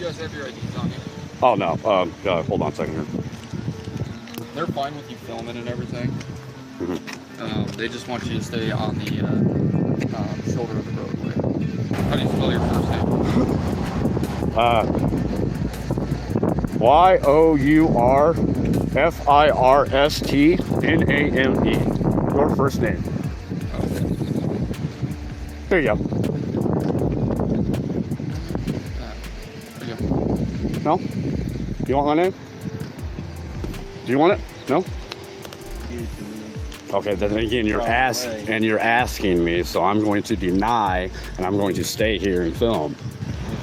You guys have your IDs on you? Oh, no. Hold on a second here. They're fine with you filming and everything. Mm-hmm. They just want you to stay on the shoulder of the roadway. How do you spell your first name? Yourfirstname. Your first name. Okay. There you go. There you go. No? You want my name? Do you want it? No? Okay, then again, you're asking me, so I'm going to deny, and I'm going to stay here and film.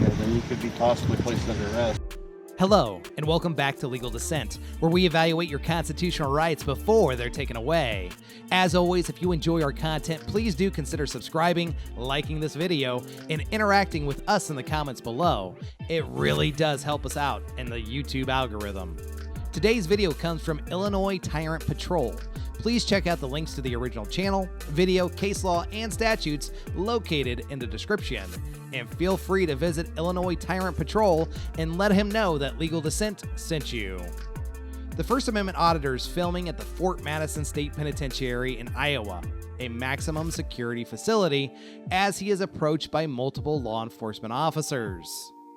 Okay, then you could be possibly placed under arrest. Hello, and welcome back to Legal Dissent, where we evaluate your constitutional rights before they're taken away. As always, if you enjoy our content, please do consider subscribing, liking this video, and interacting with us in the comments below. It really does help us out in the YouTube algorithm. Today's video comes from Illinois Tyrant Patrol. Please check out the links to the original channel, video, case law, and statutes located in the description. And feel free to visit Illinois Tyrant Patrol and let him know that Legal Dissent sent you. The First Amendment Auditor is filming at the Fort Madison State Penitentiary in Iowa, a maximum security facility, as he is approached by multiple law enforcement officers.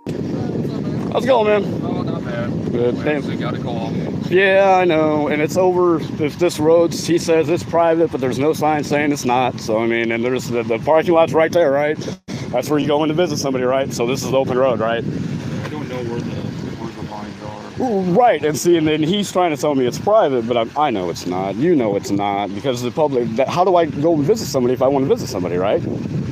How's it going, man? Oh, not bad. Good. We got a call. Yeah, I know, and it's over. This road, he says it's private, but there's no sign saying it's not. So, I mean, and there's the parking lot's right there, right? That's where you go in to visit somebody, right? So this is the open road, right? I don't know where the lines are. Right, and see, and then he's trying to tell me it's private, but I know it's not. You know it's not, because the public, how do I go and visit somebody if I want to visit somebody, right?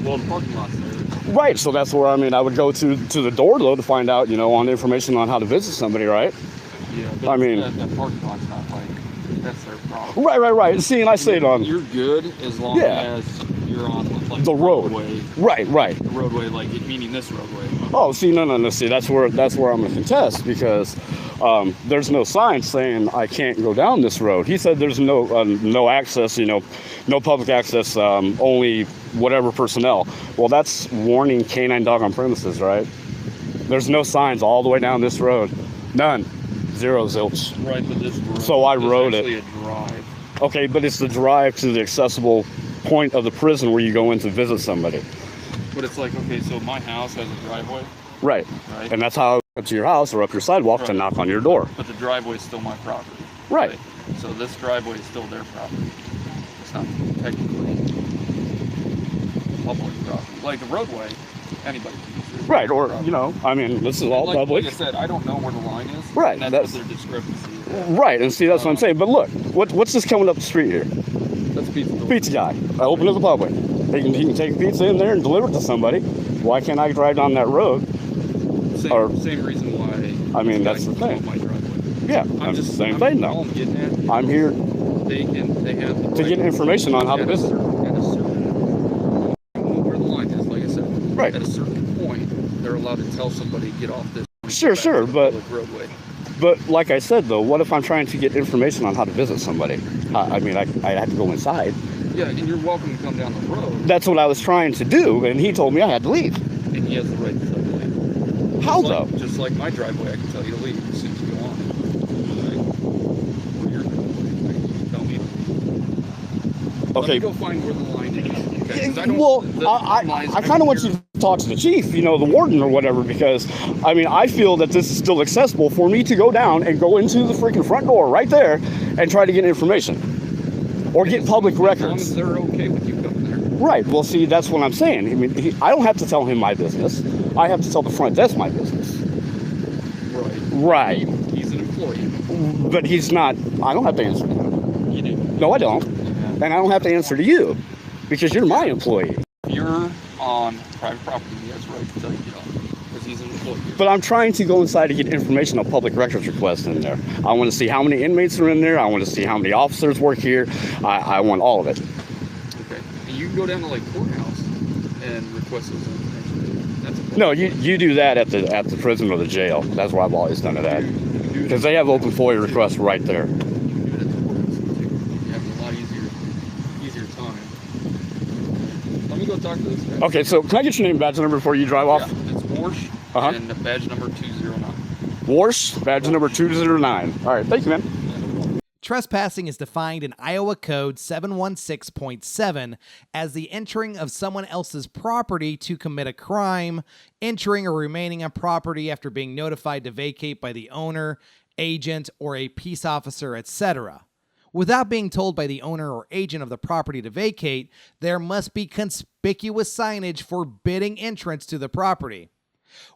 Well, the parking lot's there. Right, so that's where, I mean, I would go to the door, though, to find out, you know, on information on how to visit somebody, right? Yeah, but I mean, that parking lot's not like, that's their problem. Right. See, and I say it on... You're good as long as you're on, like, the road. Roadway. Right. The roadway, like, meaning this roadway. Oh, see, no. See, that's where I'm going to contest, because there's no sign saying I can't go down this road. He said there's no access, you know, no public access, only whatever personnel. Well, that's warning canine dog on premises, right? There's no signs all the way down this road. None. Zero zilch. Right, but this road so I rode it. A drive. Okay, but it's the drive to the accessible point of the prison where you go in to visit somebody. But it's like, okay, so my house has a driveway. Right. And that's how I go to your house or up your sidewalk to knock on your door. But the driveway is still my property. Right. So this driveway is still their property. It's not technically public property. Like the roadway, anybody can use it. Right, or, you know, I mean, this is all public. Like I said, I don't know where the line is. Right. And that's what their discrepancy is. Right, and see, that's what I'm saying. But look, what's this coming up the street here? That's pizza. Pizza guy. I open to the public. He can take pizza in there and deliver it to somebody. Why can't I drive down that road? Same reason why. I mean, that's the thing. My driveway. Yeah, I'm just same thing though. I'm here they have to get information on how to visit. I don't know where the line is, like I said. Right. At a certain point, they're allowed to tell somebody get off this. Sure, but roadway. But like I said though, what if I'm trying to get information on how to visit somebody? I mean, I have to go inside. Yeah, and you're welcome to come down the road. That's what I was trying to do, and he told me I had to leave. And he has the right to tell you to leave. How though? Just like my driveway, I can tell you to leave as soon as you go on. Right? Or your driveway, you tell me. Okay. Let me go find where the line is. Okay? I kind of want you to talk to the chief, you know, the warden or whatever, because, I mean, I feel that this is still accessible for me to go down and go into the freaking front door right there and try to get information. Or get public records. As long as they're okay with you coming there. Right. Well, see, that's what I'm saying. I mean, I don't have to tell him my business. I have to tell the front desk my business. Right. He's an employee. But he's not. I don't have to answer to him. You do. No, I don't. And I don't have to answer to you because you're my employee. If you're on private property, he has the right to tell you to get off because he's an employee. But I'm trying to go inside to get information on public records requests in there. I want to see how many inmates are in there. I want to see how many officers work here. I want all of it. Okay. And you can go down to like courthouse and request those information. That's a No, you do that at the prison or the jail. That's where I've always done it at. Because they have open FOIA requests right there. You can do it at the courthouse too. You have a lot easier time. Let me go talk to this guy. Okay, so can I get your name and badge number before you drive off? Yeah, it's Morsh. and badge number 209. Warsh, badge number 209. All right, thank you, man. Trespassing is defined in Iowa Code 716.7 as the entering of someone else's property to commit a crime, entering or remaining on property after being notified to vacate by the owner, agent, or a peace officer, etc. Without being told by the owner or agent of the property to vacate, there must be conspicuous signage forbidding entrance to the property.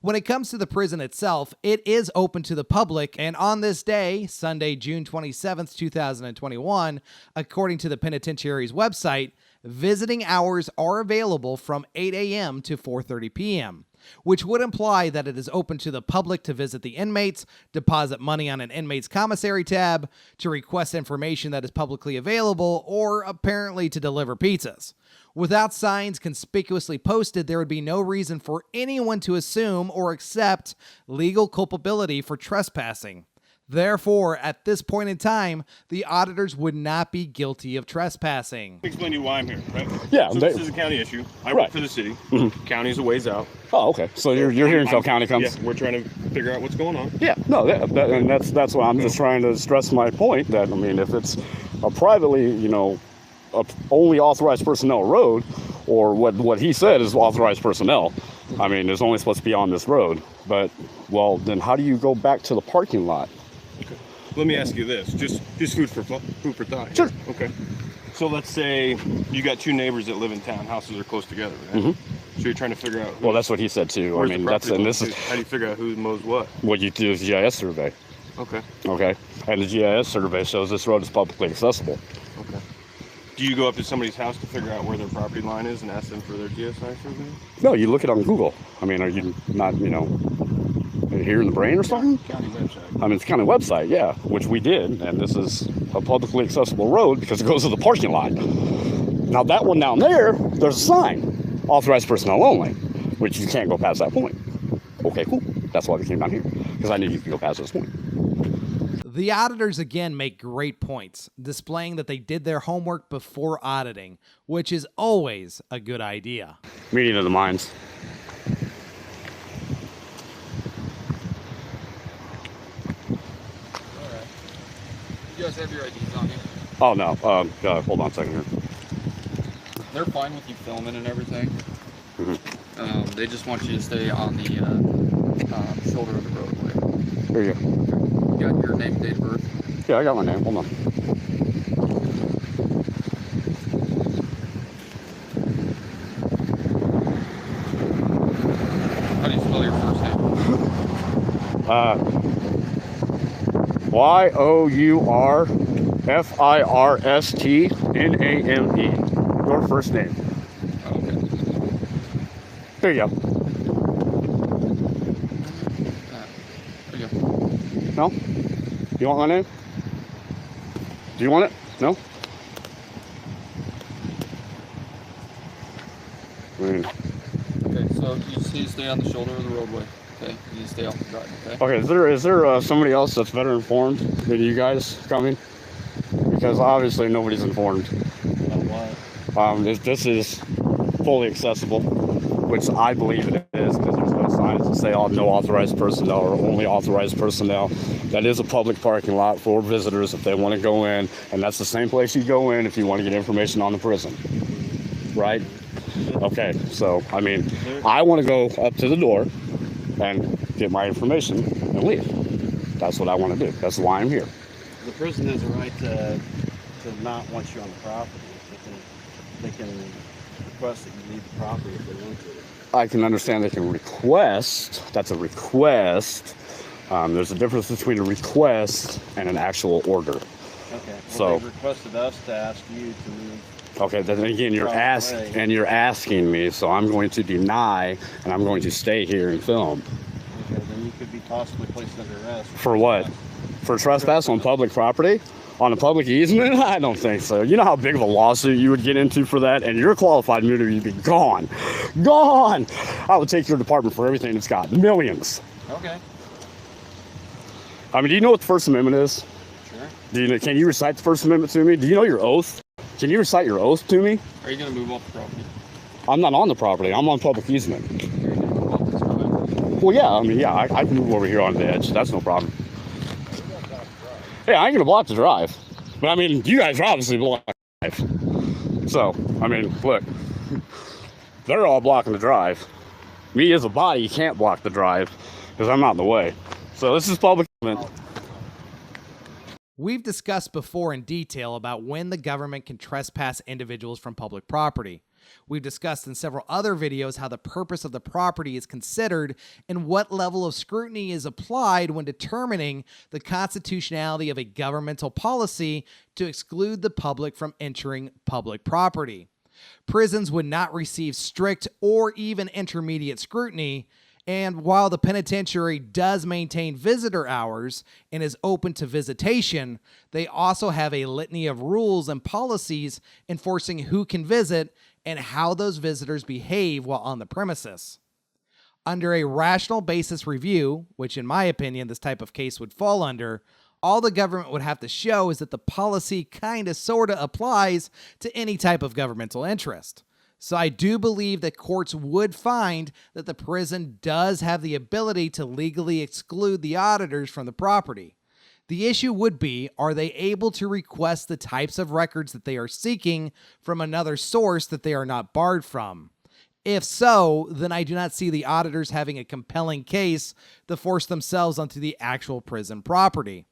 When it comes to the prison itself, it is open to the public, and on this day, Sunday, June 27th, 2021, according to the penitentiary's website, visiting hours are available from 8 a.m. to 4:30 p.m., which would imply that it is open to the public to visit the inmates, deposit money on an inmate's commissary tab, to request information that is publicly available, or apparently to deliver pizzas. Without signs conspicuously posted, there would be no reason for anyone to assume or accept legal culpability for trespassing. Therefore, at this point in time, the auditors would not be guilty of trespassing. Explain to you why I'm here, right? Yeah, So this is a county issue. I work for the city. County's a ways out. Oh, okay. So you're here until county comes? Yeah, we're trying to figure out what's going on. Yeah, no, and that's why I'm just trying to stress my point that, I mean, if it's a privately, a only authorized personnel road, or what he said is authorized personnel, I mean, there's only supposed to be on this road. But, well, then how do you go back to the parking lot? Okay. Let me ask you this, just food for thought. Sure. Okay. So let's say you got two neighbors that live in town, houses are close together, right? So you're trying to figure out. Well, that's what he said too. I mean, this is how do you figure out who mows what? What you do is a GIS survey. Okay. Okay. And the GIS survey shows this road is publicly accessible. Okay. Do you go up to somebody's house to figure out where their property line is and ask them for their GSI survey? No, you look it on Google. I mean, are you not, here in the brain or something? County website. I mean, it's a county website, yeah, which we did, and this is a publicly accessible road because it goes to the parking lot. Now, that one down there's a sign, authorized personnel only, which you can't go past that point. Okay, cool. That's why we came down here, because I knew you could go past this point. The auditors again make great points, displaying that they did their homework before auditing, which is always a good idea. Meeting of the minds. You guys have your IDs on you? Oh, no. Hold on a second here. They're fine with you filming and everything. They just want you to stay on the shoulder of the roadway. Here you go. You got your name, date of birth? Yeah, I got my name. Hold on. How do you spell your first name? Yourfirstname. Your first name. Oh, okay. There you go. There you go. No? You want my name? Do you want it? No? Okay, so you just need to stay on the shoulder of the roadway. Okay, you need to stay off the drive. Okay. Okay, is there somebody else that's better informed than you guys coming? Because obviously nobody's informed. This is fully accessible, which I believe it is, because there's no signs that say no authorized personnel or only authorized personnel. That is a public parking lot for visitors if they want to go in, and that's the same place you go in if you want to get information on the prison, right? Okay, so I mean, I want to go up to the door and get my information and leave. That's what I want to do. That's why I'm here. The prison has a right to not want you on the property. They can request that you leave the property if they want to. I can understand they can request. That's a request. There's a difference between a request and an actual order. Okay. Well, So they requested us to ask you to move. Okay, then again, you're asking me, so I'm going to deny, and I'm going to stay here and film. Okay, then you could be possibly placed under arrest. For what? For trespass on public property? On a public easement? I don't think so. You know how big of a lawsuit you would get into for that, and your qualified immunity would be gone. Gone! I would take your department for everything it's got. Millions. Okay. I mean, do you know what the First Amendment is? Sure. Can you recite the First Amendment to me? Do you know your oath? Can you recite your oath to me? Are you going to move off the property? I'm not on the property. I'm on public easement. Are you going to move off this property? Well, yeah, I mean, yeah, I can move over here on the edge. That's no problem. Yeah, I ain't gonna block the drive. But I mean, you guys are obviously blocking the drive. So, I mean, look, they're all blocking the drive. Me as a body can't block the drive because I'm not in the way. So this is public comment. We've discussed before in detail about when the government can trespass individuals from public property. We've discussed in several other videos how the purpose of the property is considered and what level of scrutiny is applied when determining the constitutionality of a governmental policy to exclude the public from entering public property. Prisons would not receive strict or even intermediate scrutiny, and while the penitentiary does maintain visitor hours and is open to visitation, they also have a litany of rules and policies enforcing who can visit and how those visitors behave while on the premises. Under a rational basis review, which in my opinion this type of case would fall under, all the government would have to show is that the policy kinda sorta applies to any type of governmental interest. So I do believe that courts would find that the prison does have the ability to legally exclude the auditors from the property. The issue would be, are they able to request the types of records that they are seeking from another source that they are not barred from? If so, then I do not see the auditors having a compelling case to force themselves onto the actual prison property.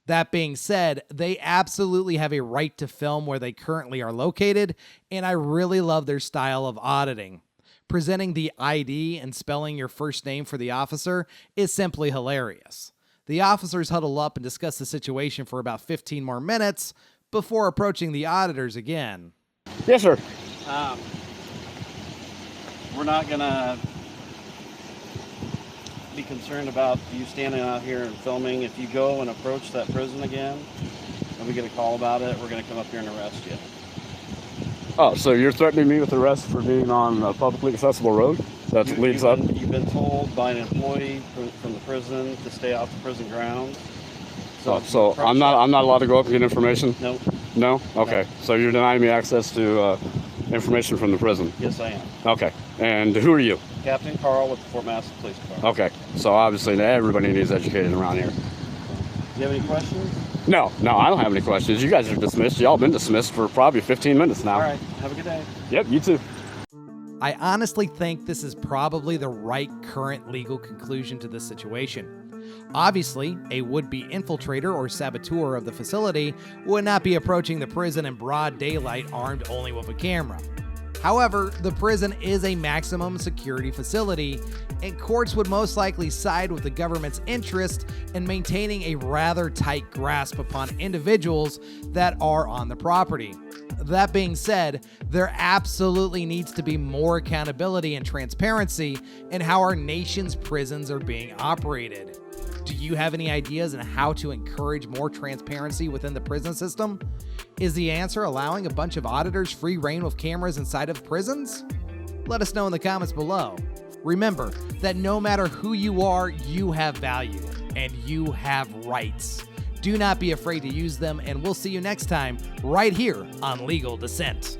That being said, they absolutely have a right to film where they currently are located, and I really love their style of auditing. Presenting the ID and spelling your first name for the officer is simply hilarious. The officers huddle up and discuss the situation for about 15 more minutes before approaching the auditors again. Yes, sir. We're not gonna be concerned about you standing out here and filming. If you go and approach that prison again and we get a call about it, we're gonna come up here and arrest you. Oh, so you're threatening me with arrest for being on a publicly accessible road that leads up? You've been told by an employee from the prison to stay off the prison grounds. So I'm not allowed to go up and get information? No. No? Okay. No. So you're denying me access to information from the prison? Yes, I am. Okay. And who are you? Captain Carl with the Fort Madison Police Department. Okay. So obviously everybody needs educated around here. Do you have any questions? No, I don't have any questions. You guys are dismissed. Y'all been dismissed for probably 15 minutes now. All right. Have a good day. Yep, you too. I honestly think this is probably the right current legal conclusion to this situation. Obviously, a would-be infiltrator or saboteur of the facility would not be approaching the prison in broad daylight armed only with a camera. However, the prison is a maximum security facility, and courts would most likely side with the government's interest in maintaining a rather tight grasp upon individuals that are on the property. That being said, there absolutely needs to be more accountability and transparency in how our nation's prisons are being operated. Do you have any ideas on how to encourage more transparency within the prison system? Is the answer allowing a bunch of auditors free reign with cameras inside of prisons? Let us know in the comments below. Remember that no matter who you are, you have value and you have rights. Do not be afraid to use them, and we'll see you next time right here on Legal Dissent.